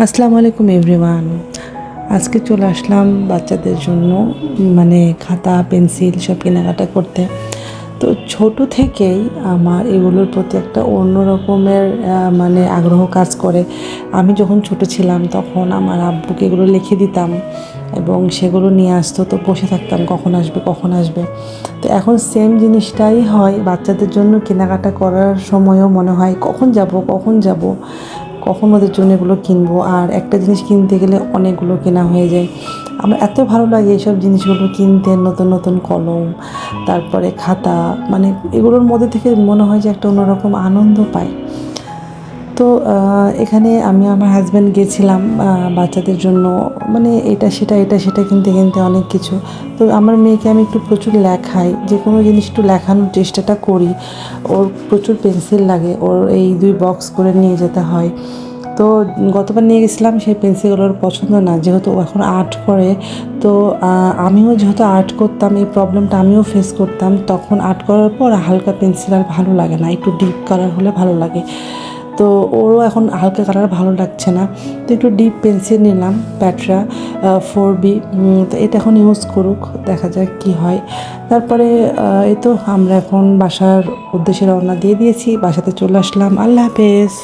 আসসালামু আলাইকুম এভরিওয়ান। আজকে চলে আসলাম বাচ্চাদের জন্য মানে খাতা পেন্সিল সব কেনাকাটা করতে। তো ছোট থেকেই আমার এগুলোর প্রতি একটা অন্য রকমের মানে আগ্রহ কাজ করে। আমি যখন ছোট ছিলাম তখন আমার আব্বুকে এগুলো লিখে দিতাম এবং সেগুলো নিয়ে আসতো, তো বসে থাকতাম কখন আসবে কখন আসবে। তো এখন সেম জিনিসটাই হয় বাচ্চাদের জন্য, কেনাকাটা করার সময়ও মনে হয় কখন যাব কখন যাব, কখন ওদের জন্য এগুলো কিনবো। আর একটা জিনিস কিনতে গেলে অনেকগুলো কেনা হয়ে যায়। আমার এত ভালো লাগে এইসব জিনিসগুলো কিনতে, নতুন নতুন কলম, তারপরে খাতা, মানে এগুলোর মধ্যে থেকে মনে হয় যে একটা অন্যরকম আনন্দ পাই। তো এখানে আমি আমার হাজব্যান্ড গিয়েছিলাম বাচ্চাদের জন্য, মানে এটা সেটা কিনতে কিনতে অনেক কিছু। তো আমার মেয়েকে আমি একটু প্রচুর লেখাই, যে কোনো জিনিস একটু লেখানোর চেষ্টাটা করি। ওর প্রচুর পেন্সিল লাগে, ওর এই 2 বক্স করে নিয়ে যেতে হয়। তো গতবার নিয়ে গেছিলাম, সেই পেন্সিলগুলোর পছন্দ না, যেহেতু ও এখন আর্ট করে। তো আমিও যেহেতু আর্ট করতাম, এই প্রবলেমটা আমিও ফেস করতাম। তখন আর্ট করার পর হালকা পেন্সিল আর ভালো লাগে না, একটু ডিপ কালার হলে ভালো লাগে। তো ওরও এখন হালকা কালার ভালো লাগছে না, তো একটু ডিপ পেন্সিল নিলাম, প্যাটরা 4B। তো এটা এখন ইউজ করুক, দেখা যাক কি হয়। তারপরে এই তো আমরা এখন বাসার উদ্দেশ্যে রওনা দিয়ে দিয়েছি, বাসাতে চলে আসলাম। আল্লাহ হাফেজ।